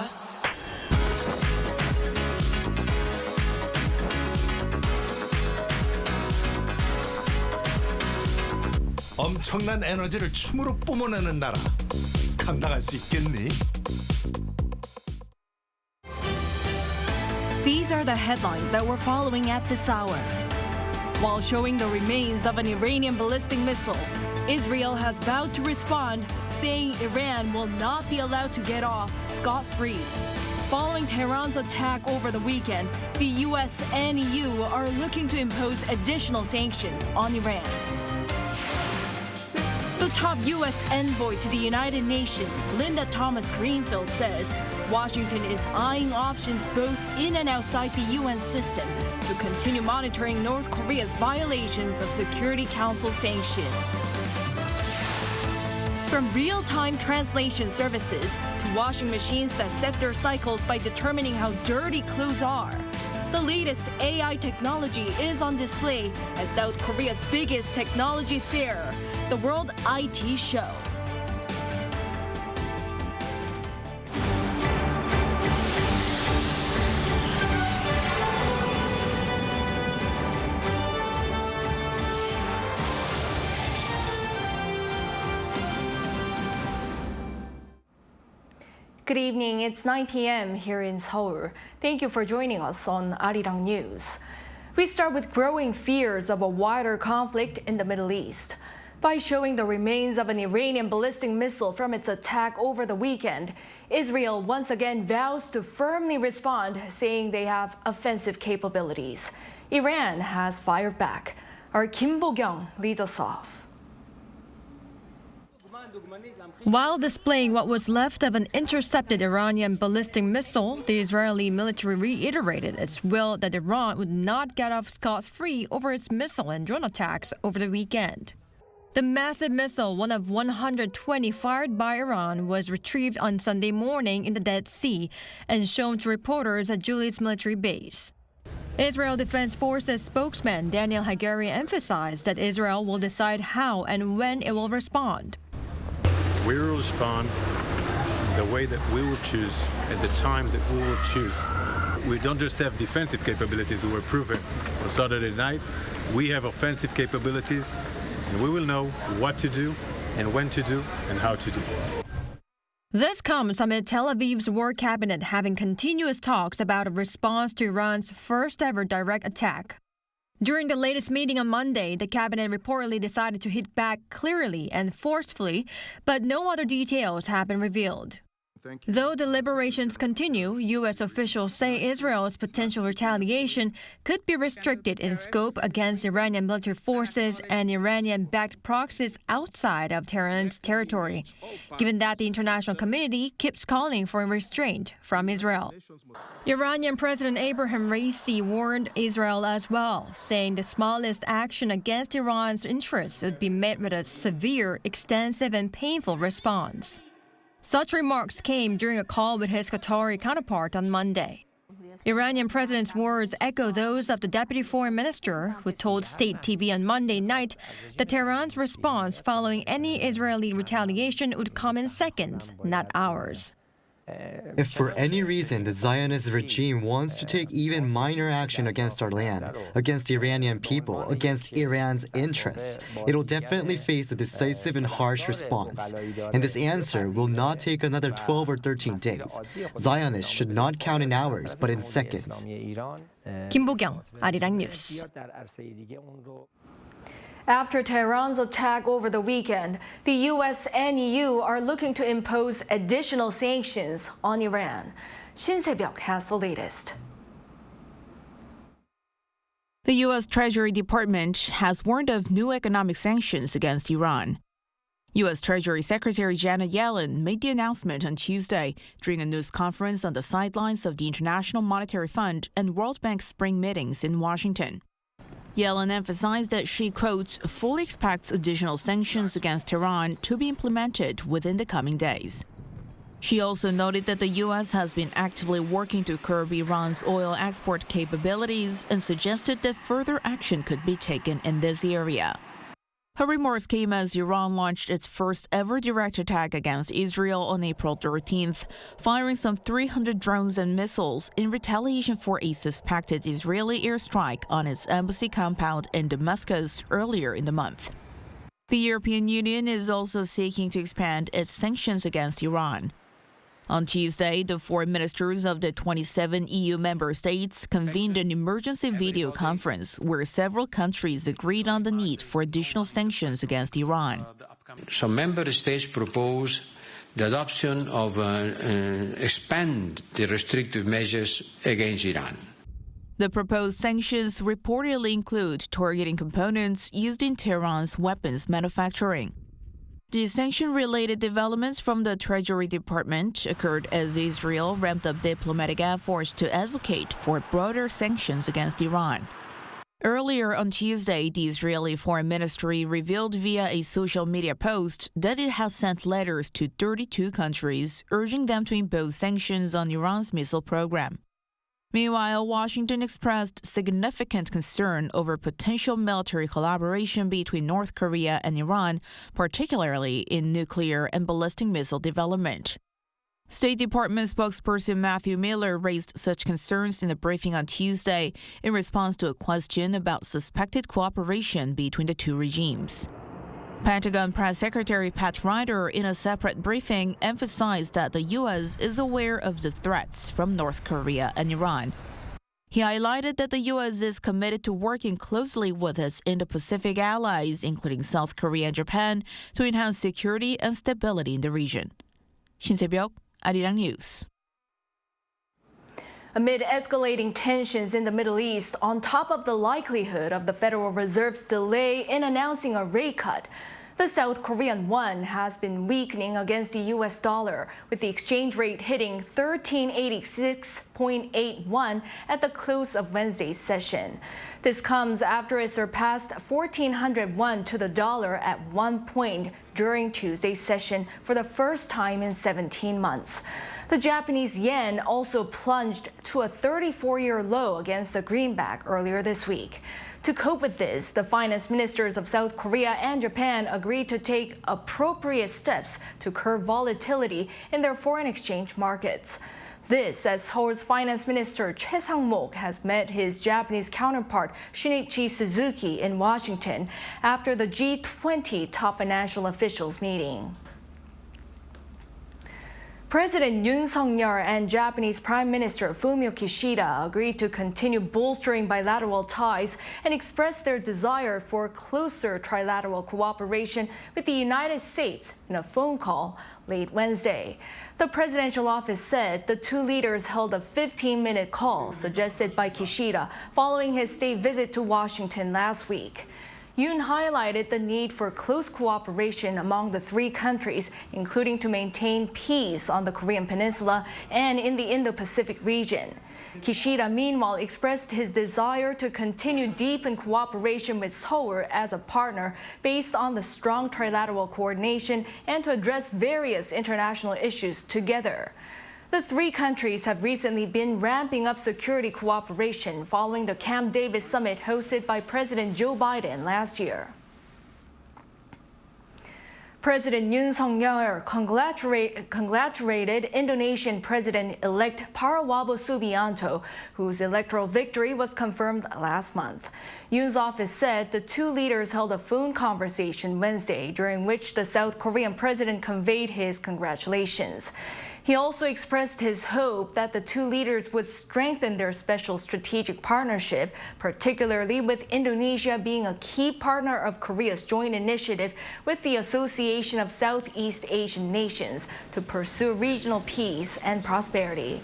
boss. 엄청난 에너지를 춤으로 뿜어내는 나라. 감당할 수 있겠니? These are the headlines that we're following at this hour. While showing the remains of an Iranian ballistic missile, Israel has vowed to respond, saying Iran will not be allowed to get off scot-free. Following Tehran's attack over the weekend, the US and EU are looking to impose additional sanctions on Iran. The top U.S. envoy to the United Nations, Linda Thomas-Greenfield, says Washington is eyeing options both in and outside the UN system to continue monitoring North Korea's violations of Security Council sanctions. From real-time translation services to washing machines that set their cycles by determining how dirty clothes are, the latest AI technology is on display at South Korea's biggest technology fair, the World IT Show. Good evening, it's 9 p.m. here in Seoul. Thank you for joining us on Arirang News. We start with growing fears of a wider conflict in the Middle East. By showing the remains of an Iranian ballistic missile from its attack over the weekend, Israel once again vows to firmly respond, saying they have offensive capabilities. Iran has fired back. Our Kim Bo-kyung leads us off. While displaying what was left of an intercepted Iranian ballistic missile, the Israeli military reiterated its will that Iran would not get off scot-free over its missile and drone attacks over the weekend. The massive missile, one of 120 fired by Iran, was retrieved on Sunday morning in the Dead Sea and shown to reporters at Juliet's military base. Israel Defense Forces spokesman Daniel Hagari emphasized that Israel will decide how and when it will respond. We will respond the way that we will choose, at the time that we will choose. We don't just have defensive capabilities we were proven on Saturday night. We have offensive capabilities, and we will know what to do and when to do and how to do. This comes amid Tel Aviv's war cabinet having continuous talks about a response to Iran's first-ever direct attack. During the latest meeting on Monday, the cabinet reportedly decided to hit back clearly and forcefully, but no other details have been revealed. Though deliberations continue, U.S. officials say Israel's potential retaliation could be restricted in scope against Iranian military forces and Iranian-backed proxies outside of Tehran's territory, given that the international community keeps calling for restraint from Israel. Iranian President Abraham Raisi warned Israel as well, saying the smallest action against Iran's interests would be met with a severe, extensive, and painful response. Such remarks came during a call with his Qatari counterpart on Monday. Iranian president's words echo those of the deputy foreign minister, who told state TV on Monday night that Tehran's response following any Israeli retaliation would come in seconds, not hours. If for any reason the Zionist regime wants to take even minor action against our land, against the Iranian people, against Iran's interests, it will definitely face a decisive and harsh response. And this answer will not take another 12 or 13 days. Zionists should not count in hours, but in seconds. Kim Bo-kyung, Arirang News. After Tehran's attack over the weekend, the U.S. and EU are looking to impose additional sanctions on Iran. Shin Se-byuk has the latest. The U.S. Treasury Department has warned of new economic sanctions against Iran. U.S. Treasury Secretary Janet Yellen made the announcement on Tuesday during a news conference on the sidelines of the International Monetary Fund and World Bank spring meetings in Washington. Yellen emphasized that she, quote, fully expects additional sanctions against Iran to be implemented within the coming days. She also noted that the U.S. has been actively working to curb Iran's oil export capabilities and suggested that further action could be taken in this area. Her remorse came as Iran launched its first ever direct attack against Israel on April 13th, firing some 300 drones and missiles in retaliation for a suspected Israeli airstrike on its embassy compound in Damascus earlier in the month. The European Union is also seeking to expand its sanctions against Iran. On Tuesday, the four ministers of the 27 EU member states convened an emergency video conference where several countries agreed on the need for additional sanctions against Iran. Some member states propose the adoption of expand the restrictive measures against Iran. The proposed sanctions reportedly include targeting components used in Tehran's weapons manufacturing. The sanction-related developments from the Treasury Department occurred as Israel ramped up diplomatic efforts to advocate for broader sanctions against Iran. Earlier on Tuesday, the Israeli Foreign Ministry revealed via a social media post that it has sent letters to 32 countries urging them to impose sanctions on Iran's missile program. Meanwhile, Washington expressed significant concern over potential military collaboration between North Korea and Iran, particularly in nuclear and ballistic missile development. State Department spokesperson Matthew Miller raised such concerns in a briefing on Tuesday in response to a question about suspected cooperation between the two regimes. Pentagon Press Secretary Pat Ryder, in a separate briefing, emphasized that the U.S. is aware of the threats from North Korea and Iran. He highlighted that the U.S. is committed to working closely with its Indo-Pacific allies, including South Korea and Japan, to enhance security and stability in the region. Shin Se-byuk, Arirang News. Amid escalating tensions in the Middle East, on top of the likelihood of the Federal Reserve's delay in announcing a rate cut, the South Korean won has been weakening against the U.S. dollar, with the exchange rate hitting 1386.81 at the close of Wednesday's session. This comes after it surpassed 1,400 won to the dollar at one point during Tuesday's session for the first time in 17 months. The Japanese yen also plunged to a 34-year low against the greenback earlier this week. To cope with this, the finance ministers of South Korea and Japan agreed to take appropriate steps to curb volatility in their foreign exchange markets. This as Seoul's finance minister Choi Sang-mok has met his Japanese counterpart Shinichi Suzuki in Washington after the G20 top financial officials meeting. President Yoon and Japanese Prime Minister Fumio Kishida agreed to continue bolstering bilateral ties and expressed their desire for closer trilateral cooperation with the United States in a phone call late Wednesday. The presidential office said the two leaders held a 15-minute call suggested by Kishida following his state visit to Washington last week. Yoon highlighted the need for close cooperation among the three countries, including to maintain peace on the Korean Peninsula and in the Indo-Pacific region. Kishida, meanwhile, expressed his desire to continue deepen cooperation with Seoul as a partner based on the strong trilateral coordination and to address various international issues together. The three countries have recently been ramping up security cooperation following the Camp David summit hosted by President Joe Biden last year. President Yoon Suk-yeol congratulated Indonesian President-elect Prabowo Subianto, whose electoral victory was confirmed last month. Yoon's office said the two leaders held a phone conversation Wednesday, during which the South Korean president conveyed his congratulations. He also expressed his hope that the two leaders would strengthen their special strategic partnership, particularly with Indonesia being a key partner of Korea's joint initiative with the Association of Southeast Asian Nations to pursue regional peace and prosperity.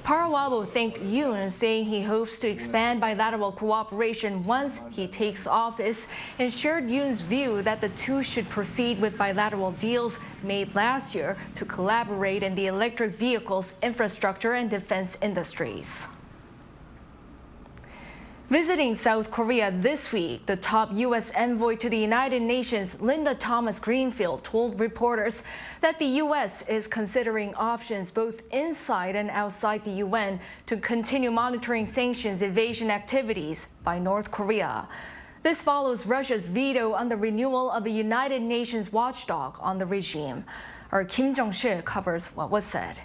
Prabowo thanked Yoon, saying he hopes to expand bilateral cooperation once he takes office, and shared Yoon's view that the two should proceed with bilateral deals made last year to collaborate in the electric vehicles, infrastructure, and defense industries. Visiting South Korea this week, the top U.S. envoy to the United Nations, Linda Thomas-Greenfield, told reporters that the U.S. is considering options both inside and outside the UN to continue monitoring sanctions evasion activities by North Korea. This follows Russia's veto on the renewal of a United Nations watchdog on the regime. Our Kim Jong-sil covers what was said.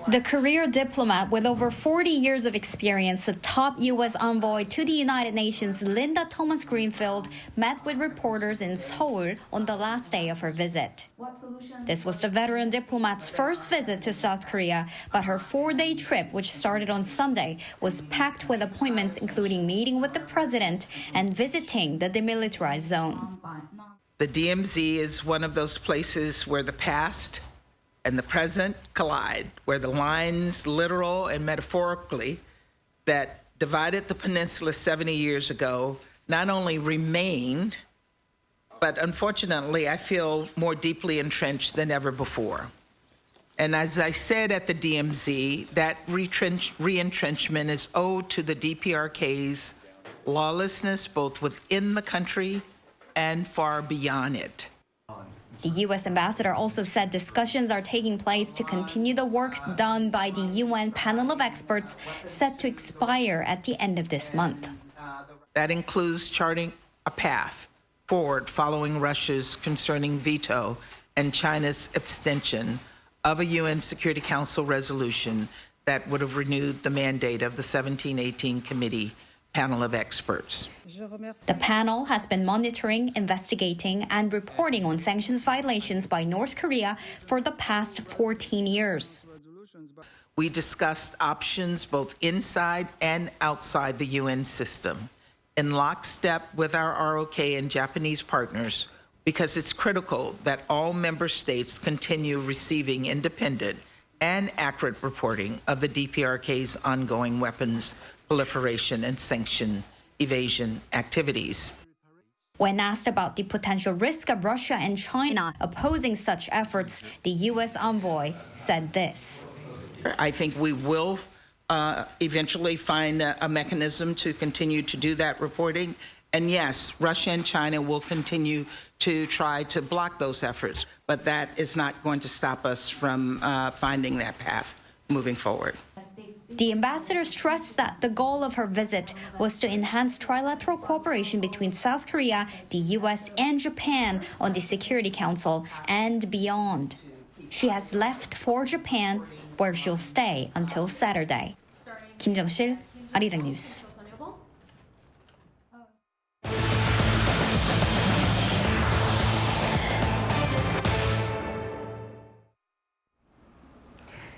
The career diplomat with over 40 years of experience, the top U.S. envoy to the United Nations, Linda Thomas-Greenfield, met with reporters in Seoul on the last day of her visit. This was the veteran diplomat's first visit to South Korea, but her 4-day trip, which started on Sunday, was packed with appointments including meeting with the president and visiting the demilitarized zone. The DMZ is one of those places where the past and the present collide, where the lines, literal and metaphorically, that divided the peninsula 70 years ago, not only remained, but unfortunately, I feel more deeply entrenched than ever before. And as I said at the DMZ, that re-entrenchment is owed to the DPRK's lawlessness, both within the country and far beyond it. The U.S. ambassador also said discussions are taking place to continue the work done by the UN panel of experts set to expire at the end of this month. That includes charting a path forward following Russia's concerning veto and China's abstention of a UN Security Council resolution that would have renewed the mandate of the 1718 Committee panel of experts. The panel has been monitoring, investigating, and reporting on sanctions violations by North Korea for the past 14 years. We discussed options both inside and outside the UN system, in lockstep with our ROK and Japanese partners, because it's critical that all member states continue receiving independent and accurate reporting of the DPRK's ongoing weapons proliferation and sanction evasion activities. When asked about the potential risk of Russia and China opposing such efforts, the U.S. envoy said this. I think we will eventually find a mechanism to continue to do that reporting. And yes, Russia and China will continue to try to block those efforts, but that is not going to stop us from finding that path moving forward. The ambassador stressed that the goal of her visit was to enhance trilateral cooperation between South Korea, the U.S., and Japan on the Security Council and beyond. She has left for Japan, where she'll stay until Saturday. Kim Jong-sil, Arirang News.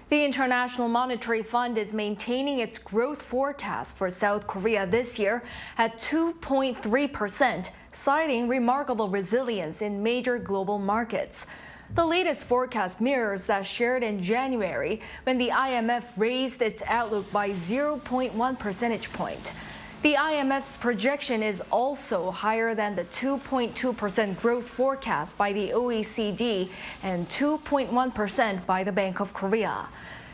The International Monetary Fund is maintaining its growth forecast for South Korea this year at 2.3%, citing remarkable resilience in major global markets. The latest forecast mirrors that shared in January when the IMF raised its outlook by 0.1 percentage point. The IMF's projection is also higher than the 2.2% growth forecast by the OECD and 2.1% by the Bank of Korea.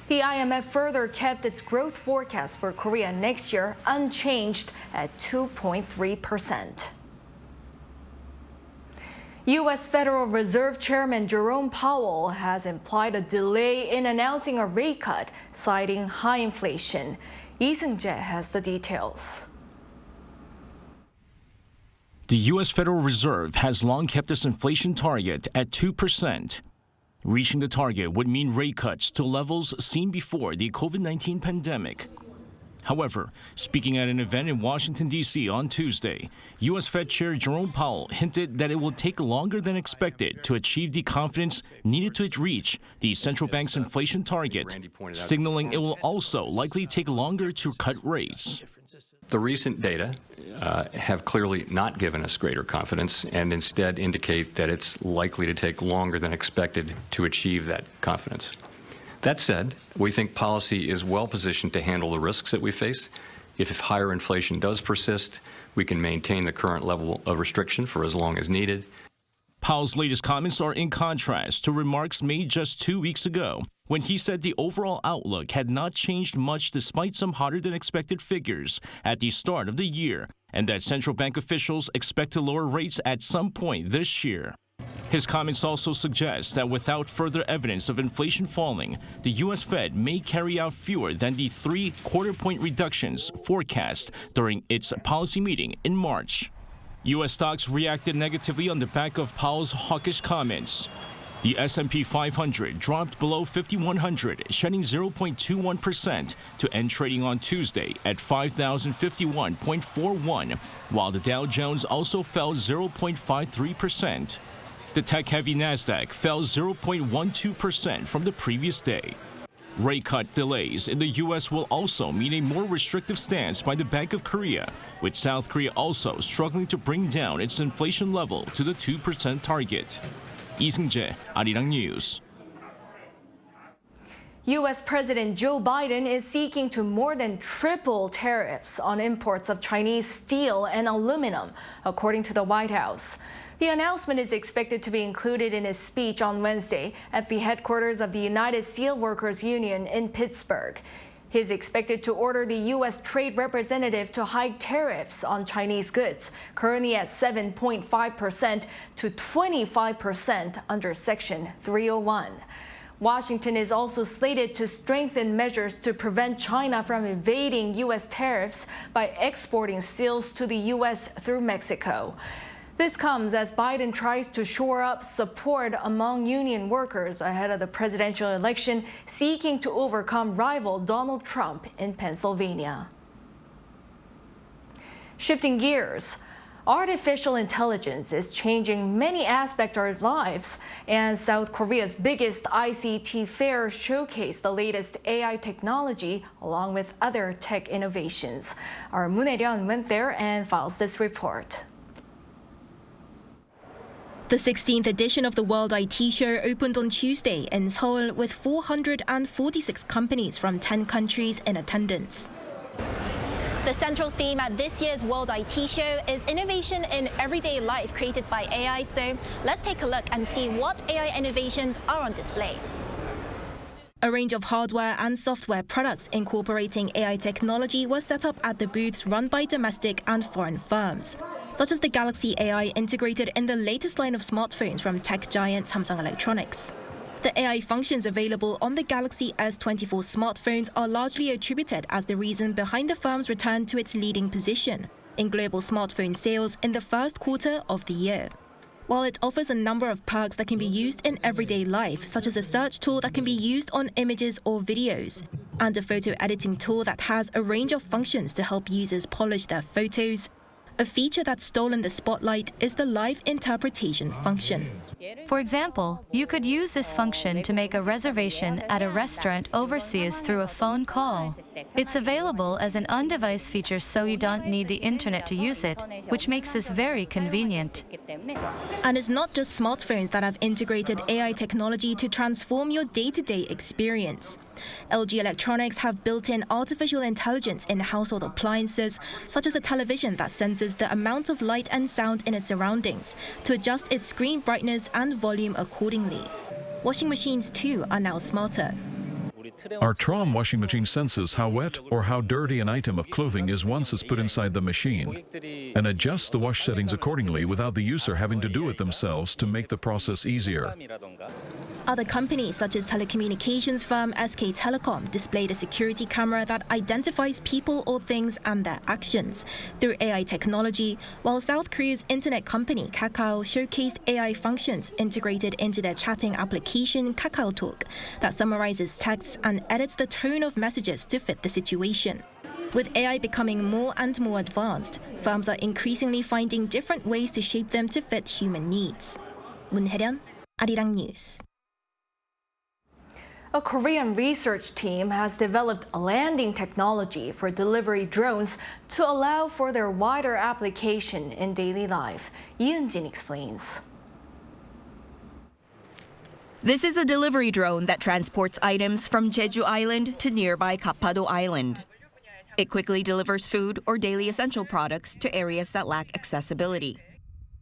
The IMF further kept its growth forecast for Korea next year unchanged at 2.3%. U.S. Federal Reserve Chairman Jerome Powell has implied a delay in announcing a rate cut, citing high inflation. Lee Seung-jae has the details. The U.S. Federal Reserve has long kept its inflation target at 2%. Reaching the target would mean rate cuts to levels seen before the COVID-19 pandemic. However, speaking at an event in Washington, D.C. on Tuesday, U.S. Fed Chair Jerome Powell hinted that it will take longer than expected to achieve the confidence needed to reach the central bank's inflation target, signaling it will also likely take longer to cut rates. The recent data have clearly not given us greater confidence and instead indicate that it's likely to take longer than expected to achieve that confidence. That said, we think policy is well positioned to handle the risks that we face. If higher inflation does persist, we can maintain the current level of restriction for as long as needed. Powell's latest comments are in contrast to remarks made just 2 weeks ago, when he said the overall outlook had not changed much despite some hotter-than-expected figures at the start of the year, and that central bank officials expect to lower rates at some point this year. His comments also suggest that without further evidence of inflation falling, the U.S. Fed may carry out fewer than the 3 quarter-point reductions forecast during its policy meeting in March. U.S. stocks reacted negatively on the back of Powell's hawkish comments. The S&P 500 dropped below 5,100, shedding 0.21% to end trading on Tuesday at 5,051.41, while the Dow Jones also fell 0.53%. The tech-heavy Nasdaq fell 0.12% from the previous day. Rate cut delays in the U.S. will also mean a more restrictive stance by the Bank of Korea, with South Korea also struggling to bring down its inflation level to the 2% target. Lee Seung-jae, Arirang News. U.S. President Joe Biden is seeking to more than triple tariffs on imports of Chinese steel and aluminum, according to the White House. The announcement is expected to be included in his speech on Wednesday at the headquarters of the United Steelworkers Union in Pittsburgh. He is expected to order the U.S. Trade Representative to hike tariffs on Chinese goods, currently at 7.5% to 25% under Section 301. Washington is also slated to strengthen measures to prevent China from evading U.S. tariffs by exporting steels to the U.S. through Mexico. This comes as Biden tries to shore up support among union workers ahead of the presidential election, seeking to overcome rival Donald Trump in Pennsylvania. Shifting gears, artificial intelligence is changing many aspects of our lives, and South Korea's biggest ICT Fair showcased the latest AI technology along with other tech innovations. Our Moon Hae-ryun went there and files this report. The 16th edition of the World IT Show opened on Tuesday in Seoul with 446 companies from 10 countries in attendance. The central theme at this year's World IT Show is innovation in everyday life created by AI. So let's take a look and see what AI innovations are on display. A range of hardware and software products incorporating AI technology was set up at the booths run by domestic and foreign firms, such as the Galaxy AI integrated in the latest line of smartphones from tech giant Samsung Electronics. The AI functions available on the Galaxy S24 smartphones are largely attributed as the reason behind the firm's return to its leading position in global smartphone sales in the first quarter of the year. While it offers a number of perks that can be used in everyday life, such as a search tool that can be used on images or videos, and a photo editing tool that has a range of functions to help users polish their photos, a feature that's stolen the spotlight is the live interpretation function. For example, you could use this function to make a reservation at a restaurant overseas through a phone call. It's available as an on-device feature, so you don't need the internet to use it, which makes this very convenient. And it's not just smartphones that have integrated AI technology to transform your day-to-day experience. LG Electronics have built-in artificial intelligence in household appliances, such as a television that senses the amount of light and sound in its surroundings to adjust its screen brightness and volume accordingly. Washing machines, too, are now smarter. Our Trom washing machine senses how wet or how dirty an item of clothing is once it's put inside the machine, and adjusts the wash settings accordingly without the user having to do it themselves to make the process easier. Other companies, such as telecommunications firm SK Telecom, displayed a security camera that identifies people or things and their actions through AI technology, while South Korea's internet company Kakao showcased AI functions integrated into their chatting application KakaoTalk that summarizes texts and edits the tone of messages to fit the situation. With AI becoming more and more advanced, firms are increasingly finding different ways to shape them to fit human needs. Moon Hae-ryun, Arirang News. A Korean research team has developed a landing technology for delivery drones to allow for their wider application in daily life. Yoon explains. This is a delivery drone that transports items from Jeju Island to nearby Gapado Island. It quickly delivers food or daily essential products to areas that lack accessibility.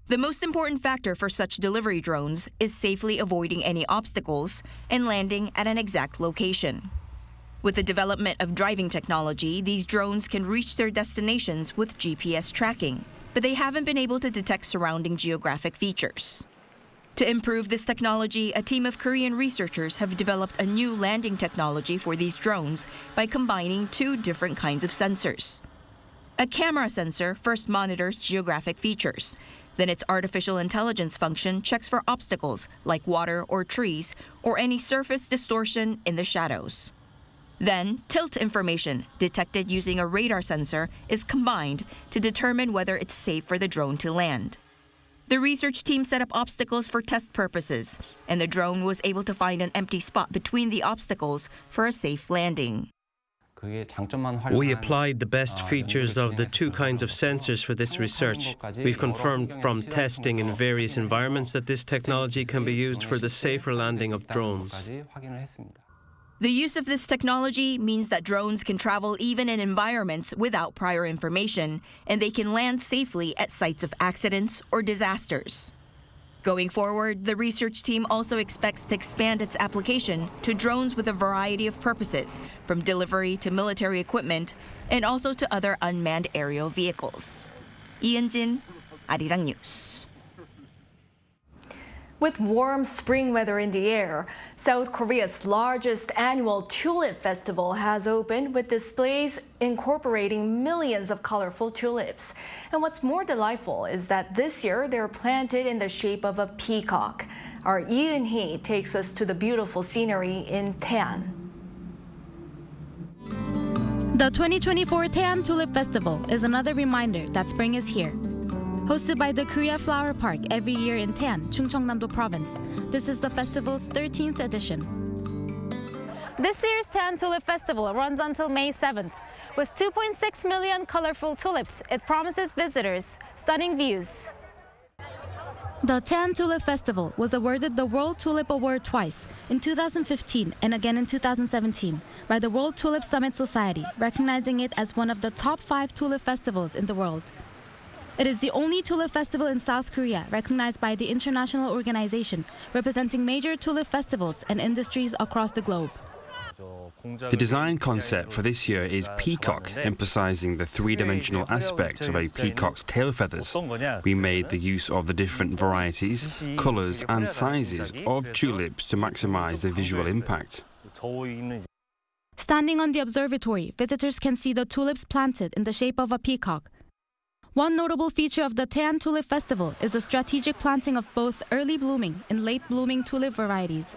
The most important factor for such delivery drones is safely avoiding any obstacles and landing at an exact location. With the development of driving technology, these drones can reach their destinations with GPS tracking, but they haven't been able to detect surrounding geographic features. To improve this technology, a team of Korean researchers have developed a new landing technology for these drones by combining two different kinds of sensors. A camera sensor first monitors geographic features. Then its artificial intelligence function checks for obstacles like water or trees or any surface distortion in the shadows. Then, tilt information, detected using a radar sensor, is combined to determine whether it's safe for the drone to land. The research team set up obstacles for test purposes, and the drone was able to find an empty spot between the obstacles for a safe landing. We applied the best features of the two kinds of sensors for this research. We've confirmed from testing in various environments that this technology can be used for the safer landing of drones. The use of this technology means that drones can travel even in environments without prior information, and they can land safely at sites of accidents or disasters. Going forward, the research team also expects to expand its application to drones with a variety of purposes, from delivery to military equipment, and also to other unmanned aerial vehicles. 이은진, Arirang News. With warm spring weather in the air, South Korea's largest annual Tulip Festival has opened with displays incorporating millions of colorful tulips. And what's more delightful is that this year they're planted in the shape of a peacock. Our Yoon takes us to the beautiful scenery in Tancheon. The 2024 Tancheon Tulip Festival is another reminder that spring is here. Hosted by the Korea Flower Park every year in Tancheon, Chungcheongnam-do Province, this is the festival's 13th edition. This year's Tancheon Tulip Festival runs until May 7th. With 2.6 million colorful tulips, it promises visitors stunning views. The Tancheon Tulip Festival was awarded the World Tulip Award twice, in 2015 and again in 2017, by the World Tulip Summit Society, recognizing it as one of the top 5 tulip festivals in the world. It is the only tulip festival in South Korea recognized by the international organization representing major tulip festivals and industries across the globe. The design concept for this year is peacock, emphasizing the three-dimensional aspect of a peacock's tail feathers. We made the use of the different varieties, colors and sizes of tulips to maximize the visual impact. Standing on the observatory, visitors can see the tulips planted in the shape of a peacock. One notable feature of the Tancheon Tulip Festival is the strategic planting of both early blooming and late blooming tulip varieties.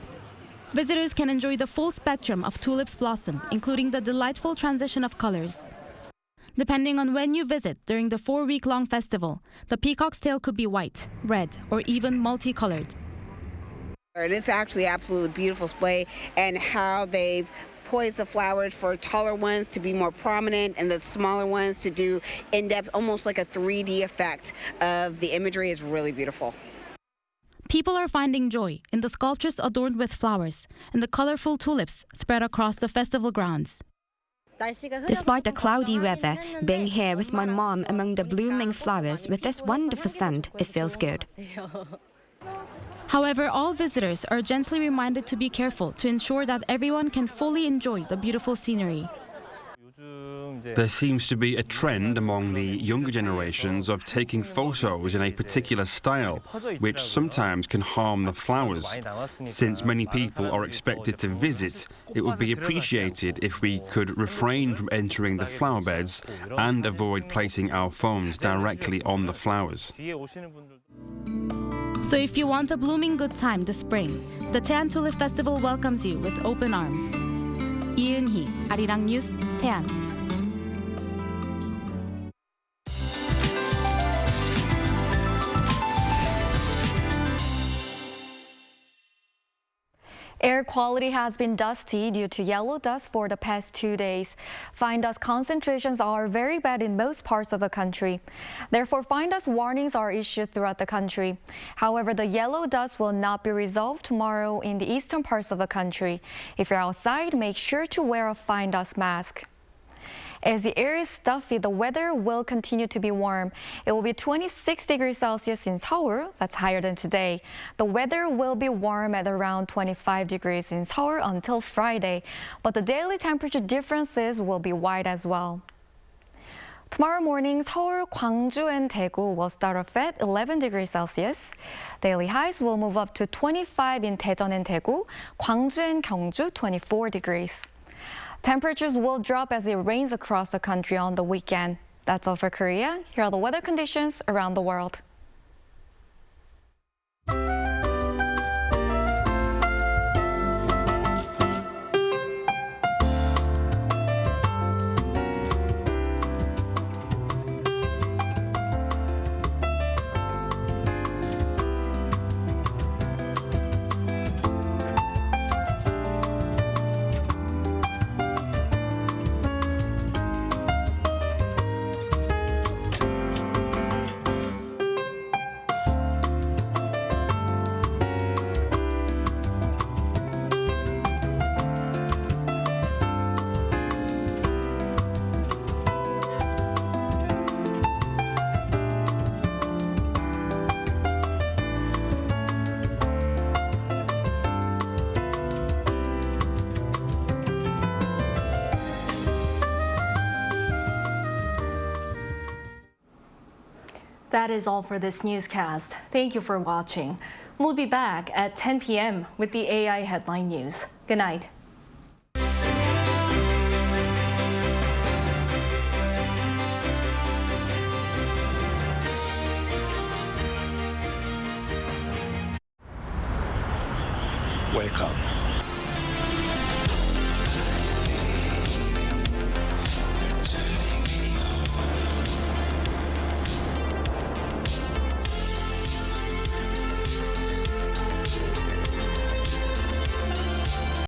Visitors can enjoy the full spectrum of tulips blossom, including the delightful transition of colors. Depending on when you visit during the 4-week-long festival, the peacock's tail could be white, red, or even multicolored. It's actually absolutely beautiful display, and how they've poise the flowers for taller ones to be more prominent and the smaller ones to do in-depth, almost like a 3D effect of the imagery is really beautiful. People are finding joy in the sculptures adorned with flowers and the colorful tulips spread across the festival grounds. Despite the cloudy weather, being here with my mom among the blooming flowers with this wonderful scent, it feels good. However, all visitors are gently reminded to be careful to ensure that everyone can fully enjoy the beautiful scenery. There seems to be a trend among the younger generations of taking photos in a particular style, which sometimes can harm the flowers. Since many people are expected to visit, it would be appreciated if we could refrain from entering the flower beds and avoid placing our phones directly on the flowers. So if you want a blooming good time this spring, the Tancheon Tulip Festival welcomes you with open arms. 이은희, Arirang News, Tancheon. Air quality has been dusty due to yellow dust for the past 2 days. Fine dust concentrations are very bad in most parts of the country. Therefore, fine dust warnings are issued throughout the country. However, the yellow dust will not be resolved tomorrow in the eastern parts of the country. If you're outside, make sure to wear a fine dust mask. As the air is stuffy, the weather will continue to be warm. It will be 26 degrees Celsius in Seoul. That's higher than today. The weather will be warm at around 25 degrees in Seoul until Friday, but the daily temperature differences will be wide as well. Tomorrow morning, Seoul, Gwangju, and Daegu will start off at 11 degrees Celsius. Daily highs will move up to 25 in Daejeon and Daegu, Gwangju and Gyeongju 24 degrees. Temperatures will drop as it rains across the country on the weekend. That's all for Korea. Here are the weather conditions around the world. That is all for this newscast. Thank you for watching. We'll be back at 10 p.m. with the AI headline news. Good night. Welcome.